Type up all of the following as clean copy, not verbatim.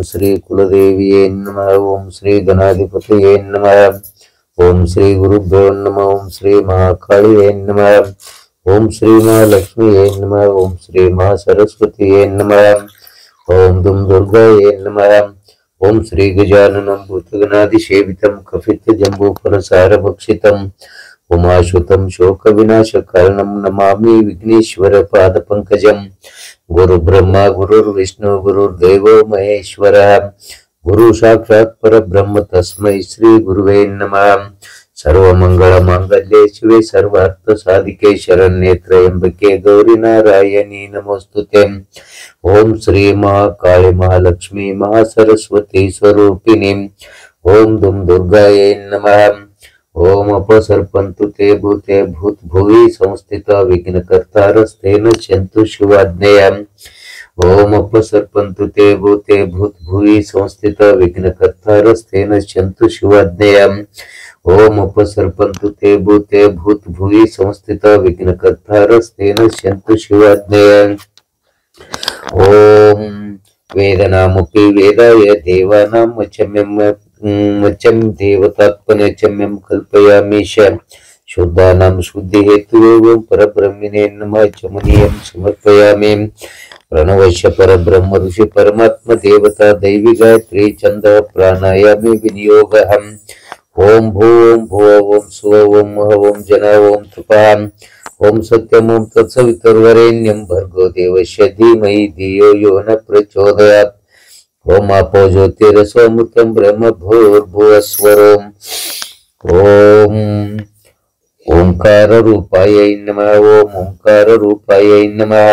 श्री कुलदेविये नमः। ओम श्री गणाधिपतये नमः। ओम श्री गुरुभ्यो नमः। ओम श्री महाकालिये नमः। ओम श्री महालक्ष्मीये नमः। ओम श्री महासरस्वतीये नमः। ओम दुम दुर्गाये नमः। ओम श्री गजाननं भूतगणाधिसेवितं कपित्थजम्बूफलसारभक्षितम् उमाश्रुतं शोकविनाशकारणं नमामि विघ्नेश्वरपादपङ्कजम्। गुरुब्रह्मा गुरुर्विष्णु गुरुर्देवो महेश्वरः। गुरु साक्षात् परब्रह्म तस्मै श्री गुरुवे नमः। सर्वमङ्गलमाङ्गल्ये शिवे सर्वार्थसाधिके शरण्ये त्र्यम्बके गौरी नारायणी नमोस्तुते। ओम श्री महाकाली महालक्ष्मी महासरस्वती स्वरूपिणी ओम दुम दुर्गायै नमः। ओम अपसर्पन्तु ते भूते भूतभुवि संस्थिता विघ्नकर्तारस्तेन चन्तु शिवाज्ञया। ओम अपसर्पन्तु ते भूते भूतभुवि संस्थिता विघ्नकर्तारस्तेन चन्तु शिवाज्ञया। ओम अपसर्पन्तु ते भूते भूतभुवि संस्थिता विघ्नकर्तारस्तेन चन्तु शिवाज्ञया। ओम वेदनामपि वेदाय देवानां वचम्यं देवतात्मनेचम्यं कल्पयामीश। शुद्धानां शुद्धिहेतुयोगं परब्रह्मणे नमः चमनीयं समर्पयामि। प्रणवश्य परब्रह्म ऋषि परमात्म देवता दैवी गायत्री छंद प्राणायामे विनियोगः। ओम भूम भुव ओम सुव ओम मह ओम जन ओम तपः ओम सत्यम ओम तत्सवितुर्वरेण्यं भर्गो देवस्य धीमहि धियो यो न प्रचोदयात्। ओम आपो ज्योतिरसोऽमृतं ब्रह्म भूर्भुवस्वरोम। ओम ओंकार रूपाय नमः। ओम ओंकार रूपाय नमः।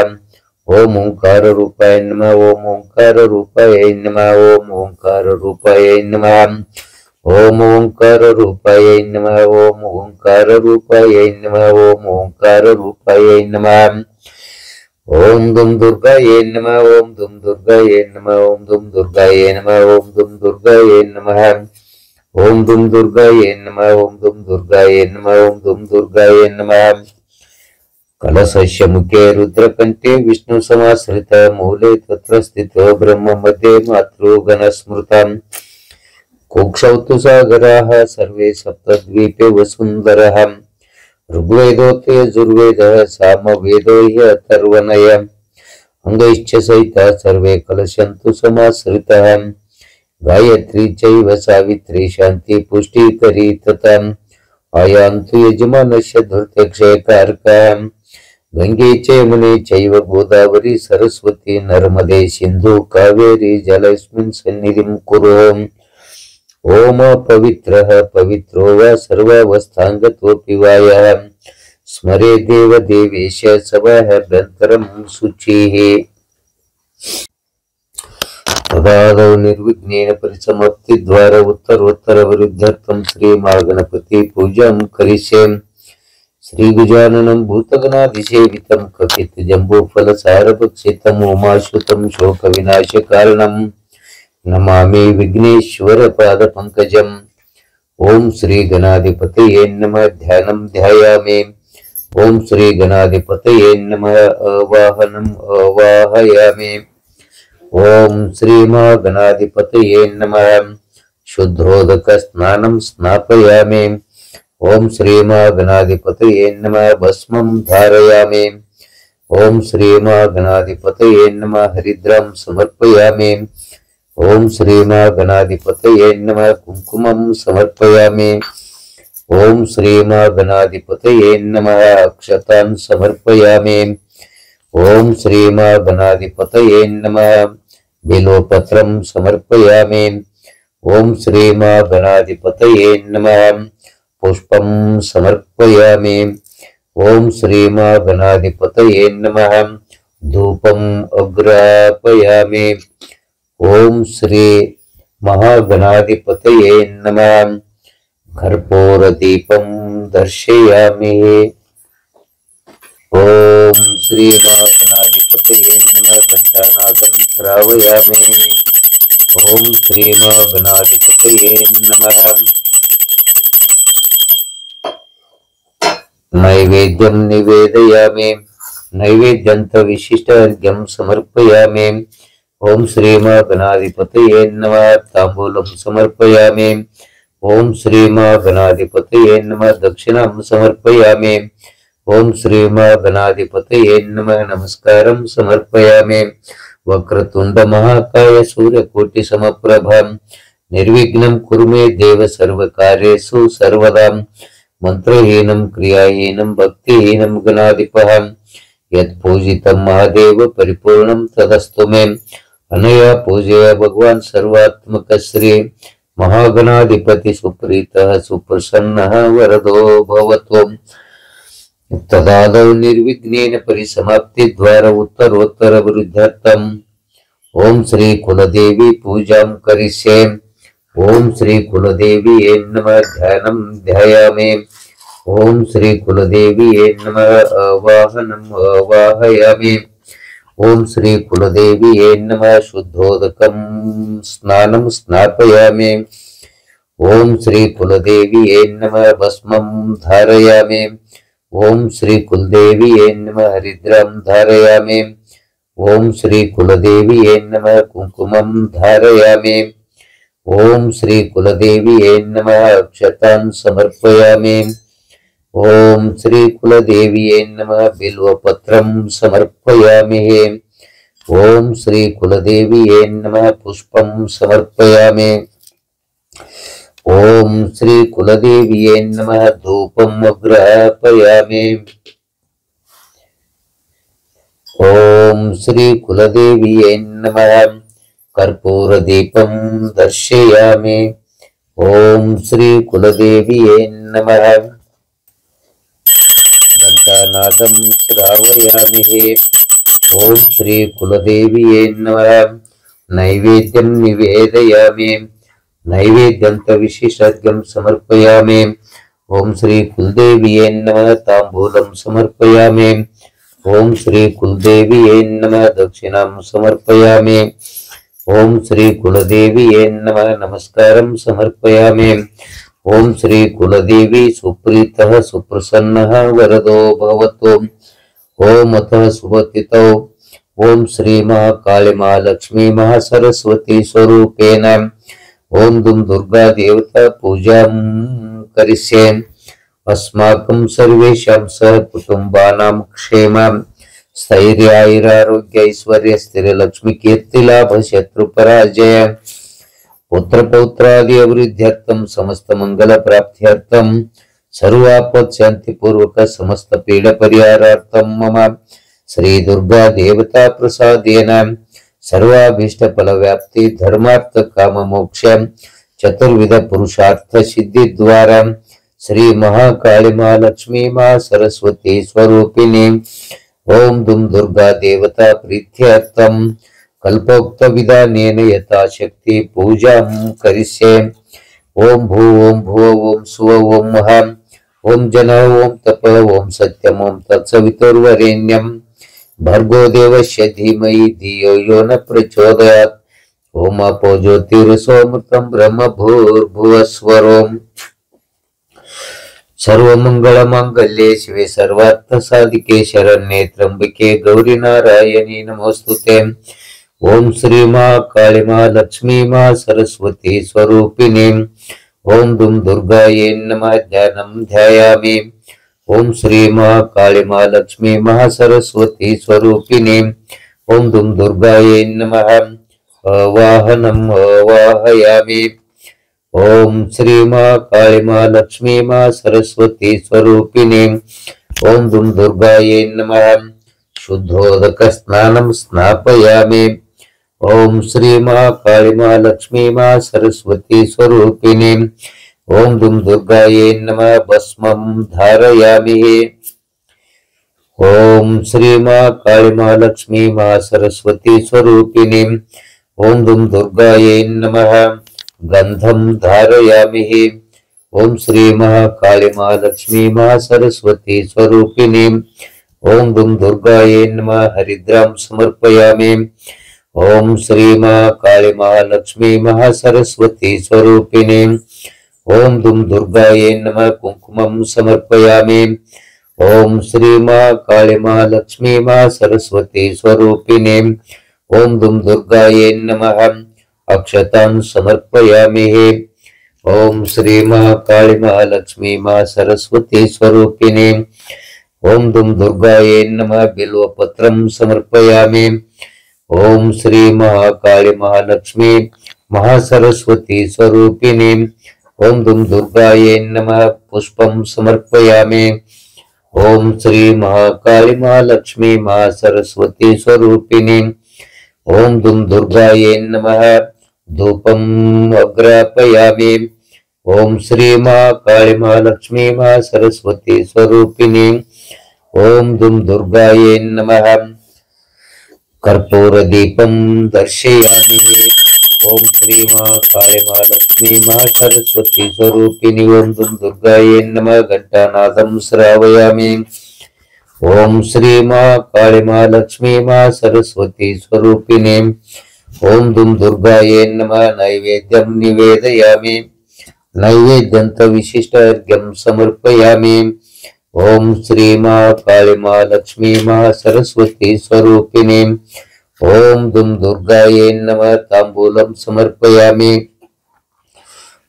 ओम ओंकार रूपाय नमः। ओम ओंकार रूपाय नमः। ओम ओंकार रूपाय नमः। ओम ओंकार रूपाय नमः। ओम ओंकार रूपाय नमः। ओम ओंकार रूपाय नमः। ओम दुम दुर्गाये नमः। ओम दुम दुर्गाये नमः। ओम दुम दुर्गाये नमः। ओम दुम दुर्गाये नमः। ओम दुम दुर्गाये नमः। ओम दुम दुर्गाये नमः। ओम दुम दुर्गाये नमः। कलशस्य मुखे रुद्रकण्ठे विष्णु समाश्रित मूले तत्र स्थितो ब्रह्म मध्ये मातृगणस्मृतम्। कुक्षौ तु सागराः सर्वे सप्तद्वीपे वसुन्धरः। ऋग्वेदोऽथ यजुर्वेदः सामवेदो ह्यथर्वणय। अंगैश्च सहिताः सर्वे कलशन्तु समाश्रिताः। गायत्री चैव सावित्री शान्ति पुष्टिकरी तथा। आयान्तु यजमानस्य धृतक्षयकारकाः। गंगे च यमुने चैव गोदावरी सरस्वती नर्मदे सिन्धु कावेरी जलेऽस्मिन् सन्निधिं कुरु। ओम पवित्रः पवित्रो वा सर्वावस्थांगतोऽपि वा यः स्मरे देव देवेश सवाह्यभ्यन्तरं शुचिः। तदादौ निर्विघ्नेन परिसमाप्तिद्वार उत्तरोत्तरवृद्ध्यर्थं श्रीमहागणपति पूजां करिष्ये। श्रीगजाननं भूतगणाधिसेवितं कपित्थजम्बूफलसारभक्षितम् उमाश्रुतं शोकविनाशकारणं नमामि विघ्नेश्वरपादपङ्कजम्। ओम श्री गणाधिपतये नमः। ध्यानं ध्यायामि। ओम श्री गणाधिपतये नमः। आवाहनम् आवाहयामि। ओम श्री महागणाधिपतये नमः। शुद्धोदक स्नानं स्नापयामि। ओम श्री महागणाधिपतये नमः। भस्मं धारयामि। ओम श्री महागणाधिपतये नमः। हरिद्रां समर्पयामि। ओम श्री महागणाधिपतये नमः। कुंकुमं समर्पयामि। ओम श्री महागणाधिपतये नमः। अक्षतान् समर्पयामि। ओम श्री महागणाधिपतये नमः। बिल्वपत्रं समर्पयामि। ओम श्री महागणाधिपतये नमः। पुष्पं समर्पयामि। ओम श्री महागणाधिपतये नमः। धूपम् अग्रापयामि। ओम श्री महागणाधिपतये नमः। कर्पूरदीपं दर्शयामि। ओम श्री महागणाधिपतये नमः। घंटानादं श्रावयामि। ओम श्री महागणाधिपतये नमः। नैवेद्यं निवेदयामि। नैवेद्यं विशिष्टार्घ्यं समर्पयामि। ओम श्री गणाधिपतये नमः तांबूलं समर्पयामि। ओम श्री गणाधिपतये नमः दक्षिणां समर्पयामि। ओम श्री गणाधिपतये नमः नमस्कारं समर्पयामि। वक्रतुंड महाकाय सूर्यकोटि समप्रभ निर्विघ्नं कुरु मे देव सर्वकार्येषु सर्वदा। मंत्रहीनं क्रियाहीनं भक्तिहीनं गणाधिपः यत्पूजितं महादेव परिपूर्णं तदस्तु मे। अनया पूजया भगवान सर्वात्मक श्री महागणाधिपति सुप्रीतः सुप्रसन्नः वरदो भवतु। तदादौ निर्विघ्नेन परिसमाप्ति द्वारा उत्तरोत्तर वृद्ध्यर्थम् ओम श्री कुलदेवी पूजां करिष्ये। ओम श्री कुलदेवी नमः ध्यानं ध्यायामि। ओम श्री कुलदेवी नमः आवाहनम् आवाहयामि। ओम श्री कुलदेवी नमः शुद्धोदकं स्नानं स्नापयामि। ओम श्री कुलदेवी नमः भस्मं धारयामि। ओम श्री कुलदेवी नमः हरिद्रां धारयामि। ओम श्री कुलदेवी नमः कुंकुमं धारयामि। ओम श्री कुलदेवी नमः अक्षतां समर्पयामि। ओम श्री कुलदेवी नमः बिल्वपत्रं समर्पयामि। ओम श्री कुलदेवी नमः पुष्पं समर्पयामि। ओम श्री कुलदेवी नमः धूपं ग्रापयामि। ओम श्री कुलदेवी नमः कर्पूरदीपं दर्शयामि। ओम श्री कुलदेवी नमः घंटानादं श्रावयामि। ओम श्री कुलदेवी नमः नैवेद्यं निवेदयामि। नैवेद्यं विशिष्टं समर्पयामि। ओम श्री कुलदेवी नमः तांबूलं समर्पयामि। ओम श्री कुलदेवी नमः दक्षिणां समर्पयामि। ओम श्री कुलदेवी नमः नमस्कारं समर्पयामि। ओम श्री कुलदेवी सुप्रीतः सुप्रसन्नः वरदो भवतु। ओम अतः सुभतितौ ओम श्री महाकाली महालक्ष्मी महासरस्वती स्वरूपेण ओम दुम दुर्गा देवता पूजां करिष्ये। अस्माकं सर्वेषां सह कुटुंबानां क्षेमं स्थैर्यारोग्य ऐश्वर्य स्थिर लक्ष्मी कीर्तिलाभ शत्रु पराजय पुत्र पौत्रादि अभिवृद्ध्यर्थं समस्त मंगल प्राप्त्यर्थं सर्वापद शांति पूर्वक समस्त पीड़ा परिहारार्थं मम श्री दुर्गा देवता प्रसादेन सर्वाभीष्ट फल व्याप्ति धर्मार्थ काम मोक्ष चतुर्विध पुरुषार्थ सिद्धि द्वारा श्री महाकाली महालक्ष्मी मां सरस्वती स्वरूपिणी ओम दुम दुर्गा देवता प्रीत्यर्थम कल्पोक्त विधानेन यथाशक्ति पूजां करिष्ये। ओम भुव ओम सुव ओम महा ओम जन ओम तप ओम सत्यम ओम तत्सवितुर्वरेण्यं भर्गो देवस्य धीमहि धियो यो न प्रचोदयात्। ओम अपो ज्योतिरसोमृतं ब्रह्म भूर्भुवस्वरोम। सर्वमंगलमांगल्ये शिवे सर्वार्थ साधिके शरण्ये त्र्यंबके गौरी नारायणी नमोस्तुते। ओम श्री महाकाली महालक्ष्मी मां सरस्वती स्वरूपिणी ओम दुम दुर्गायै नमः ध्यानं ध्यायामि। ओम श्री महाकाली महालक्ष्मी महासरस्वती स्वरूपिणी ओम दुम दुर्गायै नमः आवाहनम् आवाहयामि। ओम श्री महाकाली महालक्ष्मी मां सरस्वती स्वरूपिणी ओम दुम दुर्गायै नमः शुद्धोदक स्नानं स्नापयामि। ओम श्री महाकाली महालक्ष्मी मां सरस्वती स्वरूपिणी ओम दुम दुर्गायै नमः भस्मं धारयामि। ओम श्री महाकाली महालक्ष्मी मां सरस्वती स्वरूपिणी ओम दुम दुर्गायै नमः गंधं धारयामि। ओम श्री महाकाली महालक्ष्मी मां सरस्वती स्वरूपिणी ओम दुम दुर्गायै नमः हरिद्रां समर्पयामि। ओम श्री महाकाली महालक्ष्मी महासरस्वती स्वरूपिणी ओम दुम दुर्गायै नमः कुंकुमं समर्पयामि। ओम श्री महाकाली महालक्ष्मी महासरस्वती स्वरूपिणी ओम दुम दुर्गायै नमः। अक्षतां समर्पयामि। ओम श्री महाकाली महालक्ष्मी मां सरस्वती स्वरूपिणी। ओम दुम दुर्गायै नमः। बिल्वपत्रं समर्पयामि। ओम श्री महाकाली महालक्ष्मी महासरस्वती स्वरूपिणी। ओम दुम दुर्गायै नमः। पुष्पं समर्पयामि। ओम श्री महाकाली महालक्ष्मी महासरस्वती स्वरूपिणी। ओम दुम दुर्गायै नमः। धूपम् अग्रापयामि। ओम श्री महाकाली महालक्ष्मी महासरस्वती स्वरूपिणी। ओम दुम दुर्गायै नमः। कर्पूर दीपं दर्शयामि। ओम श्री महाकाली महालक्ष्मी महासरस्वती स्वरूपिणी। ओम दुम दुर्गायै नमः। घंटानादं श्रावयामि। ओम श्री महाकाली महालक्ष्मी महासरस्वती स्वरूपिणी। ओम दुम दुर्गायै नमः। नैवेद्यं निवेदयामि। नैवेद्यं विशिष्ट अर्घ्यं समर्पयामि। ओम श्री महाकाली महालक्ष्मी महासरस्वती स्वरूपिणी। ओम दुम दुर्गायै नमः। तांबूलं समर्पयामि।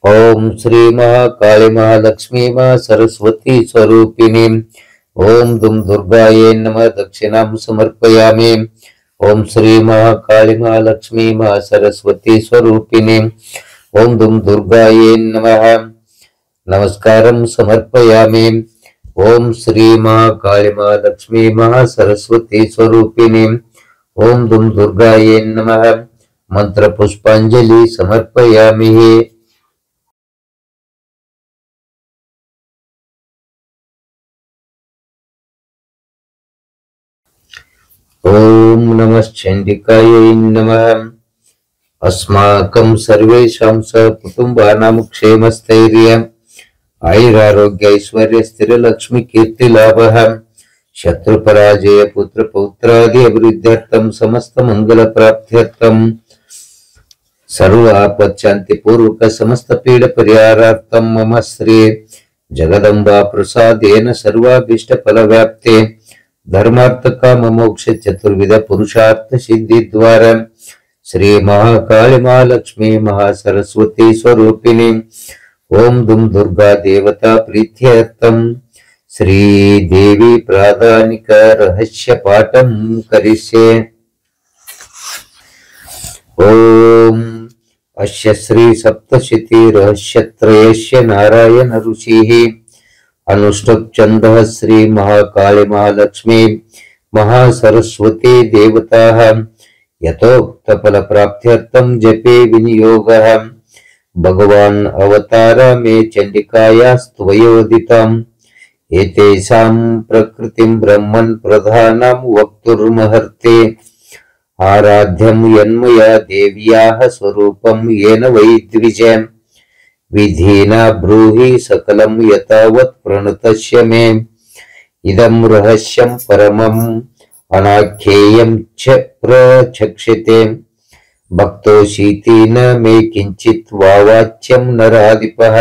ओम श्री महाकाली महालक्ष्मी महासरस्वती स्वरूपिणी। ओम दुम दुर्गायै नमः। दक्षिणां समर्पयामि। ओम श्री महाकाली महालक्ष्मी महासरस्वती स्वरूपिणी। ओम दुम दुर्गायै नमः। नमस्कारं समर्पयामि। ओम श्री महाकाली महालक्ष्मी महासरस्वती स्वरूपिणी। ओम दुम दुर्गायै नमः। मंत्र पुष्पांजलि समर्पयामि। ओम नमश्चंडिकायै नमः। अस्माकं सर्वेषां सकुटुम्बानां क्षेमस्थैर्य आयुरारोग्य ऐश्वर्य स्थिर लक्ष्मी कीर्ति लाभः शत्रुपराजय पुत्र पौत्रादि अभिवृद्ध्यर्थं समस्त मंगल प्राप्त्यर्थं सर्व आपत् शांति पूर्वक समस्त पीड परिहारार्थं मम श्री जगदंबा प्रसादेन सर्वाभीष्ट फल व्याप्ते धर्मार्थ काम मोक्ष चतुर्विध पुरुषार्थ सिद्धि द्वारा श्री महाकाली महालक्ष्मी महासरस्वती स्वरूपिणी। ओम दुम दुर्गा देवता प्रीत्यर्थं श्री देवी प्रादानिक रहस्य पाठं करिष्ये। ओम अस्य श्री सप्तशती रहस्यत्रयस्य नारायण ऋषिः अनुष्टुप् छन्दः श्री महाकाली महालक्ष्मी महासरस्वती देवताः यथोक्त फल प्राप्त्यर्थं जपे विनियोगः। भगवान अवतार में चंडिकायास्त्वयोदितम् एतेषां प्रकृतिं ब्रह्मन् प्रधानं वक्तुर्महर्ते आराध्यं यन्मया देव्याः स्वरूपं येन वै द्विजम् विधिना ब्रूहि सकलं यतावत् प्रणतस्य मे इदं रहस्यं परमम् अनाख्येयं च प्रचक्षते भक्तोषीति न मे किंचित वाच्यम नराधिपः।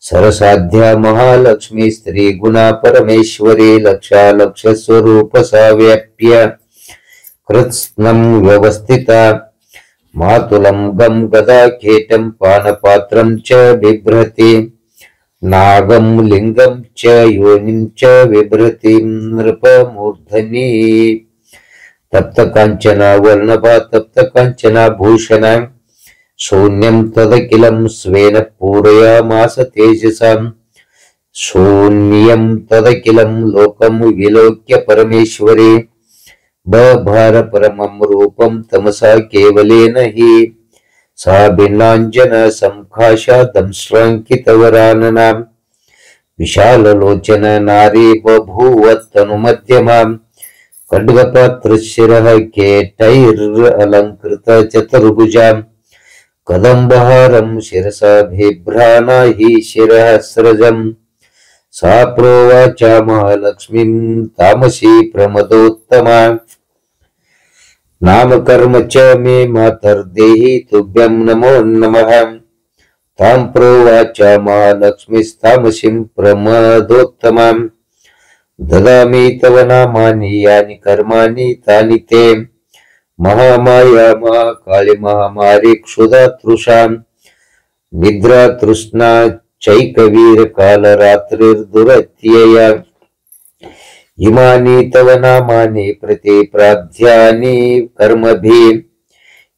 सरसाध्या महालक्ष्मी स्त्री गुणा परमेश्वरी लक्षा लक्ष स्वरूप साव्याप्य कृत्स्नं व्यवस्थिता मातुलं गम गदा खेटं पानपात्रं च बिभ्रति नागं लिंगं च योनिं च बिभ्रति नृपमूर्धनि तप्त कांचना वर्णभा तप्त कांचना भूषण शून्यं तदखिलं स्वेन पूरयामास तेजसा शून्यं तदखिलं लोकं विलोक्य परमेश्वरी बभार परमं रूपं तमसा केवलेन हि सा भिन्नांजन संखाशा दंश्रांकितवरानना विशाललोचन नारी बभूव तनुमध्यमा खड्गपात्रशिरः केटैरलंकृत चतुर्भुजा कदम्बहारं शिरसा बिभ्राणा हि शिरः स्रजम् सा प्रोवाच महालक्ष्मीं तामसी प्रमदोत्तमा नाम कर्म च मे मातर्देहि तुभ्यं नमो नमः तां प्रोवाच महालक्ष्मीस्तामसीं प्रमदोत्तमां ददामि तव नामानि यानि कर्माणि तानि ते महामाया महाकाली महामारी क्षुधा तृषा निद्रा तृष्णा चैकवीर काल रात्रिर्दुरत्यया इमानि तव नामानि प्रतिप्राध्यानि कर्मभिः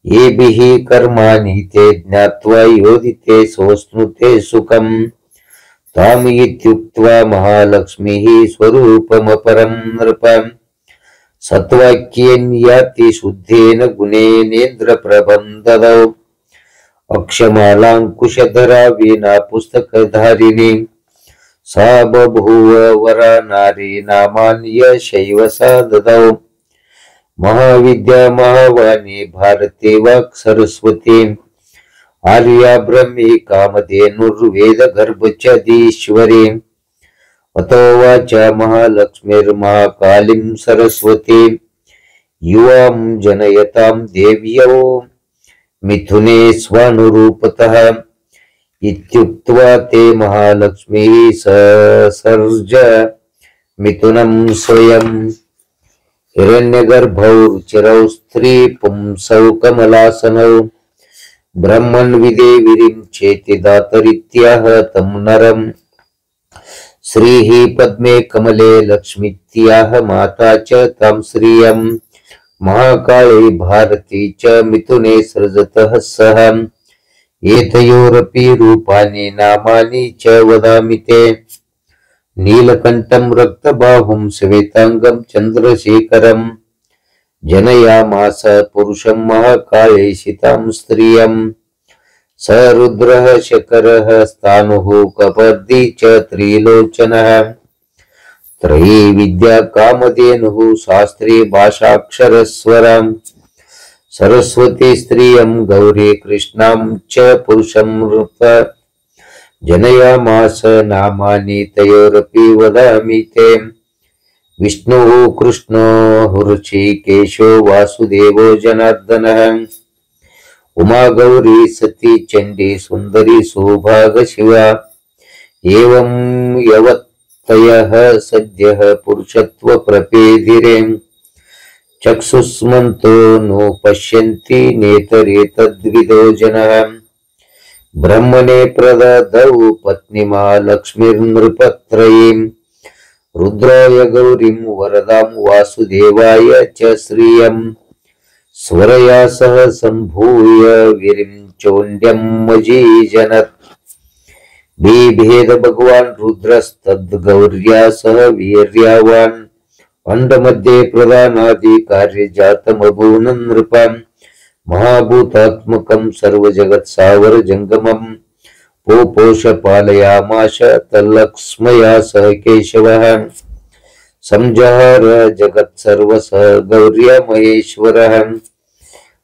येभिः कर्माणि ते ज्ञात्वा योदिते सोऽश्नुते सुखम् ताम् इत्युक्त्वा महालक्ष्मीः स्वरूपमपरं नृपम् सत्वाक्येन याति शुद्धेन गुणेनेन्द्रप्रभं ददौ अक्षमालाङ्कुशधरा वीणा पुस्तकधारिणी सा बभूव वरा नारी नामान्य शैव सा ददौ महाविद्या महावाणी भारती वाक् सरस्वती आर्या ब्रह्मी कामधेनुर्वेद गर्भचदीश्वरी अतो वाचा महालक्ष्मीर्महाकालीं सरस्वती युवां जनयतां देव्यौ मिथुने स्वानुरूपतः इत्युक्त्वा ते महालक्ष्मीः ससर्ज मिथुनं स्वयं हिरण्यगर्भौ रुचिरौ स्त्री पुंसौ कमलासनौ ब्रह्मन् विदेवीरिं चेति दातरित्याह तं नरम् श्रीः पद्मे कमले लक्ष्मीत्याह माता च तां श्रियं महाकाली भारती च मिथुने सृजतः सह एतयोरपि रूपाणि नामानि च वदामि ते नीलकण्ठं रक्तबाहुं श्वेतांगं चन्द्रशेखरं जनयामास पुरुषं महाकालेशितां स्त्रियं स रुद्रः शकरः स्थाणुः कपर्दी च त्रिलोचनः त्रयी विद्या कामधेनुः शास्त्री भाषाक्षरस्वरम् सरस्वती स्त्रियं गौरी कृष्णां च पुरुषं नृप जनयामास नामानि तयोरपि वदामि ते विष्णुः कृष्णो हृषीकेशो वासुदेवो जनार्दनः उमा गौरी सती चंडी सुंदरी सौभाग शिवा एवं यवत्तयः सद्यः पुरुषत्व प्रपेदिरे चक्षुष्मन्तो नो पश्यन्ति नेतरे तद्विदो जनः ब्रह्मणे प्रददौ पत्नीमा लक्ष्मीर्नृपत्रयीं रुद्राय गौरीं वरदां वासुदेवाय च श्रियं स्वरया सह संभूय वीरिं चोण्ड्यं मजीजनत् बिभेद भगवान् रुद्रस्तद्गौर्या सह वीर्यावान् अंडमध्ये प्रधानादि कार्य जातमभून् नृपम् महाभूतात्मकं सर्वजगत्सावर जंगमं पोपोष पालयामाश तल्लक्ष्मया सह केशवः संजहार जगत् सर्वस गौर्य महेश्वरः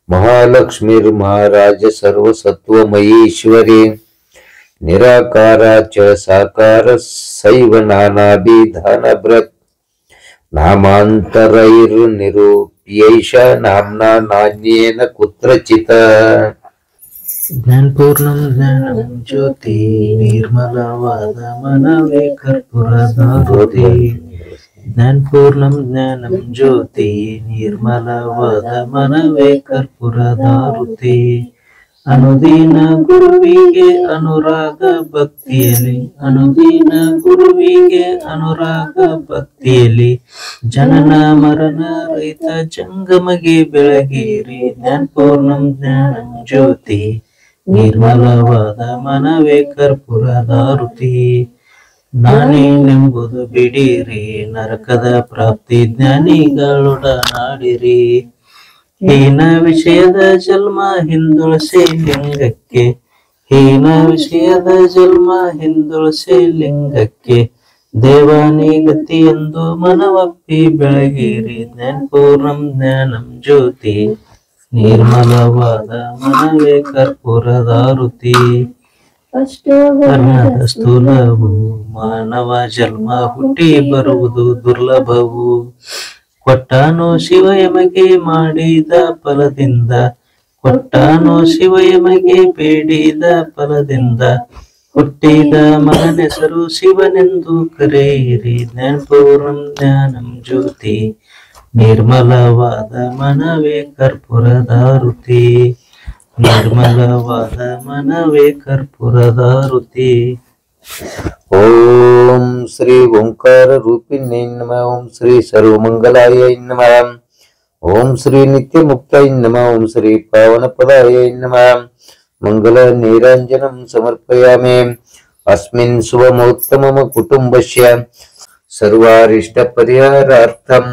महालक्ष्मीर्महाराज सर्वसत्वमयीश्वरी निराकारा च साकार सैव नानाभिधानभृत् नामान्तरैर्निरूप्यैष नाम्ना नान्येन कुत्रचित् ज्ञानपूर्णं ज्ञानं ज्योति निर्मलवादमनवे कर्पूरदारुते ज्ञानपूर्णं ज्ञानं ज्योति निर्मलवादमनवे कर्पूರದಾರುತೆ ಅನುದಿನ ಗುರುವಿಗೆ ಅನುರಾಗ ಭಕ್ತಿಯಲ್ಲಿ ಅನುದಿನ ಗುರುವಿಗೆ ಅನುರಾಗ ಭಕ್ತಿಯಲ್ಲಿ ಜನನ ಮರಣ ರಹಿತ ಜಂಗಮಗೆ ಬೆಳಗೇರಿ ಜ್ಞಾನಪೂರ್ಣಂ ಜ್ಞಾನಂ ಜ್ಯೋತಿ ನಿರ್ಮಲವಾದ ಮನವೇ ಕರ್ಪೂರದಾರುತಿ ನಾನೇನೆಂಬುದು ಬಿಡಿರಿ ನರಕದ ಪ್ರಾಪ್ತಿ ಜ್ಞಾನಿಗಳೊಡನಾಡಿರಿ ಹೀನ ವಿಷಯದ ಜನ್ಮ ಹಿಂದುಳಸೆ ಲಿಂಗಕ್ಕೆ ಹೀನ ವಿಷಯದ ಜನ್ಮ ಹಿಂದುಳಸೆ ಲಿಂಗಕ್ಕೆ ದೇವಾನಿ ಗತಿ ಎಂದು ಮನವಪ್ಪಿ ಬೆಳಗೇರಿ ಜ್ಞಾನಪೂರ್ಣಂ ಜ್ಞಾನಂ ಜ್ಯೋತಿ ನಿರ್ಮಲವಾದ ಮನವೇ ಕರ್ಪೂರದಾರುತಿ ವರ್ಣದ ಸ್ಥೂಲವು ಮಾನವ ಜನ್ಮ ಹುಟ್ಟಿ ಬರುವುದು ದುರ್ಲಭವು ಕೊಟ್ಟಾನೋ ಶಿವಯಮಗೆ ಮಾಡಿದ ಫಲದಿಂದ ಕೊಟ್ಟಾನೋ ಶಿವಯಮಗೆ ಬೇಡಿದ ಫಲದಿಂದ ಹುಟ್ಟಿದ ಮಗನೆಸರು ಶಿವನೆಂದು ಕರೆಯಿರಿ ಜ್ಞಾನಪೂರ್ಣಂ ಜ್ಞಾನಂ ಜ್ಯೋತಿ ನಿರ್ಮಲವಾದ ಮನವೇ ಕರ್ಪೂರದಾರುತಿ, ನಿರ್ಮಲವಾದ ಮನವೇ ಕರ್ಪೂರದಾರುತಿ. ಓಂ ಶ್ರೀ ಓಂಕಾರ ರೂಪಿಣ್ಯೈ ನಮಃ. ಓಂ ಶ್ರೀ ಸರ್ವಮಂಗಲಾಯ ನಮಃ. ಓಂ ಶ್ರೀ ನಿತ್ಯ ಮುಕ್ತಾಯ ನಮಃ. ಓಂ ಶ್ರೀ ಪಾವನ ಪದಾಯ ನಮಃ. ಮಂಗಲ ನೀರಾಂಜನಂ ಸಮರ್ಪಯಾಮಿ. ಅಸ್ಮಿನ್ ಶುಭಮೋತ್ತಮಮ ಕುಟುಂಬಸ್ಯ ಸರ್ವಾರಿಷ್ಟ ಪರಿಹಾರಾರ್ಥಂ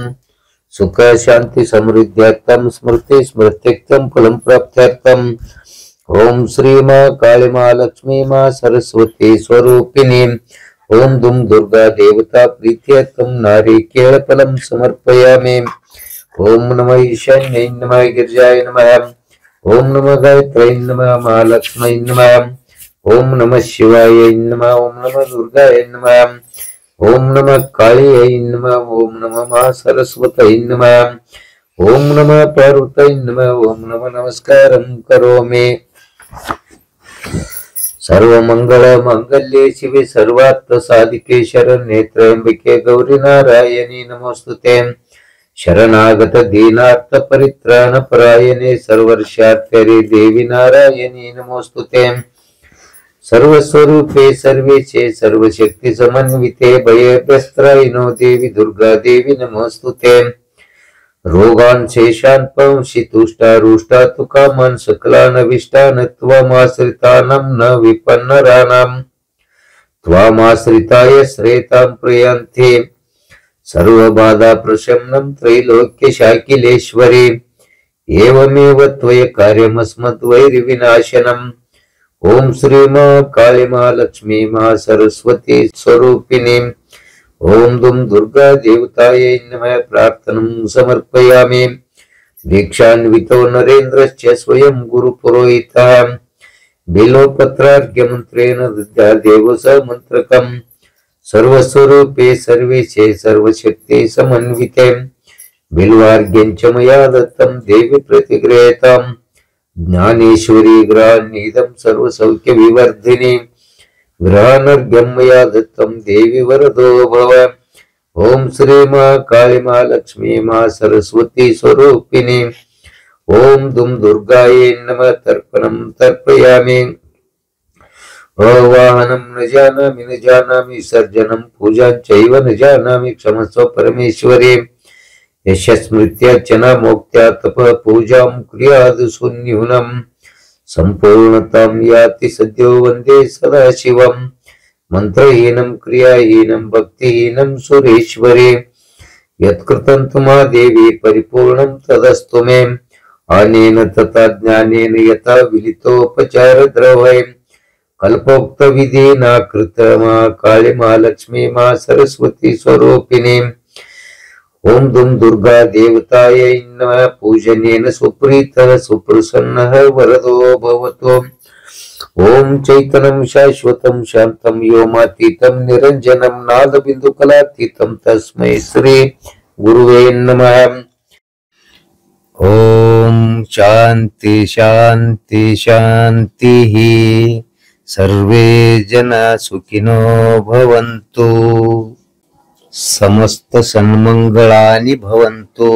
ಸುಖ ಶಾಂತಿ ಸಮೃದ್ಧ್ಯಾರ್ಥಂ ಸ್ಮೃತಿ ಸ್ಮೃತ್ಯರ್ಥಂ ಫಲಂ ಪ್ರಾಪ್ತ್ಯರ್ಥಂ ಓಂ ಶ್ರೀ ಮಾ ಕಾಳಿ ಮಾ ಲಕ್ಷ್ಮೀ ಮಾ ಸರಸ್ವತಿ ಸ್ವರೂಪಿಣಿ ಓಂ ದುಂ ದುರ್ಗಾ ದೇವತಾ ಪ್ರೀತ್ಯರ್ಥಂ ನಾರಿಕೇಳ ಫಲಂ ಸಮರ್ಪಯಾಮಿ. ಓಂ ನಮಃ ಈಶಾನ್ಯೈ ನಮಃ ಗಿರಿಜಾಯ ನಮಃ. ಓಂ ನಮಃ ಗಾಯತ್ರ್ಯೈ ನಮಃ ಮಹಾಲಕ್ಷ್ಮೈ ನಮಃ. ಓಂ ನಮಃ ಶಿವಾಯ ನಮಃ. ಓಂ ನಮಃ ದುರ್ಗಾಯ ನಮಃ. ಓಂ ನಮಃ ಕಾಳಿಯೈ ನಮಃ. ಓಂ ನಮಃ ಮಹಾಸರಸ್ವತೈ ನಮಃ. ಓಂ ನಮಃ ಪಾರ್ವತೈ ನಮಃ. ಓಂ ನಮಃ ನಮಸ್ಕಾರಂ ಕರೋಮಿ. ಸರ್ವಮಂಗಳ ಮಾಂಗಲ್ಯೆ ಶಿವೆ ಸರ್ವಾರ್ಥ ಸಾಧಿಕೆ ಶರಣ್ಯೆ ತ್ರ್ಯಂಬಕೆ ಗೌರಿ ನಾರಾಯಣಿ ನಮೋಸ್ತುತೆ. ಶರಣಾಗತ ದೀನಾರ್ಥ ಪರಿತ್ರಾಣ ಪರಾಯಣೆ ಸರ್ವರ್ಷಾರ್ಥ್ಯರಿ ದೇವಿ ನಾರಾಯಣಿ ನಮೋಸ್ತುತೆ. ಸರ್ವಸ್ವರೂಪೆ ಸರ್ವೇಶೆ ಸರ್ವಶಕ್ತಿ ಸಮನ್ವಿತೆ ಭಯಭ್ಯಸ್ತ್ರಾಯಿನೋ ದೇವಿ ದುರ್ಗಾ ದೇವಿ ನಮೋಸ್ತುತೆ. ರೋಗಾನ್ ಶೇಷಾನ್ ಪಂಶಿ ತುಷ್ಟಾರುಷ್ಟಾತು ಕಾಮಾನ್ ಸಕಲಾನವಿಷ್ಟಾನ್ ತ್ವಮಾಶ್ರಿತಾನಾಂ ನ ವಿಪನ್ನರಾಣಾಂ ತ್ವಮಾಶ್ರಿತಾಯ ಶ್ರೇತಾಂ ಪ್ರಯಾಂತೆ. ಸರ್ವಬಾಧಾ ಪ್ರಶಮನಂ ತ್ರೈಲೋಕ್ಯ ಶಾಕಿಲೇಶ್ವರಿ ಏವಮೇವ ತ್ವಯ ಕಾರ್ಯಮಸ್ಮದ್ವೈರಿ ವಿನಾಶನಂ. ಓಂ ಶ್ರೀ ಮಾ ಕಾಳಿ ಮಾ ಲಕ್ಷ್ಮೀ ಮಾ ಸರಸ್ವತಿ ಸ್ವರೂಪಿಣಿ ಓಂ ದುಂ ದುರ್ಗಾ ದೇವತಾಯೈ ನಮಃ ಪ್ರಾರ್ಥನಂ ಸಮರ್ಪಯಾಮಿ. ದೀಕ್ಷಾನ್ವಿತೋ ನರೇಂದ್ರಶ್ಚ ಸ್ವಯಂ ಗುರು ಪುರೋಹಿತಃ ಬಿಲ್ವಪತ್ರಾರ್ಘ್ಯ ಮಂತ್ರೇಣ ದದ್ಯಾದೇವ ಸ ಮಂತ್ರಕಂ. ಸರ್ವಸ್ವರೂಪೆ ಸರ್ವೇಶೆ ಸರ್ವಶಕ್ತಿ ಸಮನ್ವಿತೆ ಬಿಲ್ವಾರ್ಘ್ಯಂಚ ಮಯಾ ದತ್ತಂ ದೇವಿ ಪ್ರತಿಗೃಹೇತಾಂ. ಜ್ಞಾನೇಶ್ವರಿ ಗೃಹಾನ್ನಿದಂ ಸರ್ವಸೌಖ್ಯ ವಿವರ್ಧಿನಿ ಗೃಹಾನರ್ಘ್ಯಂ ಮಯಾ ದತ್ತಂ ದೇವಿ ವರದೋ ಭವ. ಓಂ ಶ್ರೀ ಮಾ ಕಾಳಿ ಮಾ ಲಕ್ಷ್ಮೀ ಮಾ ಸರಸ್ವತಿ ಸ್ವರೂಪಿಣಿ ಓಂ ದುಂ ದುರ್ಗಾಯೈ ನಮಃ ತರ್ಪಣಂ ತರ್ಪಯಾಮಿ. ಆವಾಹನಂ ನ ಜಾನಾಮಿ ನ ಜಾನಾಮಿ ವಿಸರ್ಜನಂ ಪೂಜಾಂ ಚೈವ ನ ಜಾನಾಮಿ ಕ್ಷಮಸ್ವ ಪರಮೇಶ್ವರಿ. ಯಶಸ್ಮೃತ್ಯರ್ಚನಾ ಮೋಕ್ತ್ಯಾ ತಪ ಪೂಜಾಂ ಕ್ರಿಯಾದ್ ಸುನ್ಯೂನಂ ಸಂಪೂರ್ಣತಾಂ ಯಾತಿ ಸದ್ಯೋ ವಂದೇ ಸದಾ ಶಿವಂ. ಮಂತ್ರಹೀನಂ ಕ್ರಿಯಾಹೀನಂ ಭಕ್ತಿಹೀನಂ ಸುರೇಶ್ವರಿ. ಯತ್ಕೃತಂ ತು ಮಾ ದೇವಿ ಪರಿಪೂರ್ಣಂ ತದಸ್ತು ಮೇ. ಅನೇನ ತಥಾ ಜ್ಞಾನೇನ ಯಥಾ ವಿಲಿತೋಪಚಾರ ದ್ರವೈ ಕಲ್ಪೋಕ್ತ ವಿಧಿನಾ ಕೃತ ಮಾ ಕಾಳಿ ಮಾ ಲಕ್ಷ್ಮೀ ಮಾ ಸರಸ್ವತಿ ಸ್ವರೂಪಿಣಿ ಓಂ ದುಂ ದುರ್ಗಾ ದೇವತಾಯೈ ನಮಃ. ಪೂಜನೇನ ಸುಪ್ರೀತಃ ಸುಪ್ರಸನ್ನಃ ವರದೋ ಭವತು. ಓಂ ಚೈತನ್ಯಂ ಶಾಶ್ವತಂ ಶಾಂತಂ ವ್ಯೋಮಾತೀತಂ ನಿರಂಜನಂ ನಾದಬಿಂದು ಕಲಾತೀತಂ ತಸ್ಮೈ ಶ್ರೀ ಗುರುವೇ ನಮಃ. ಓಂ ಶಾಂತಿ ಶಾಂತಿ ಶಾಂತಿ. ಸರ್ವೇ ಜನ ಸುಖಿನೋ ಭವಂತು. ಸಮಸ್ತ ಸನ್ಮಂಗಳಾನಿ ಭವಂತು.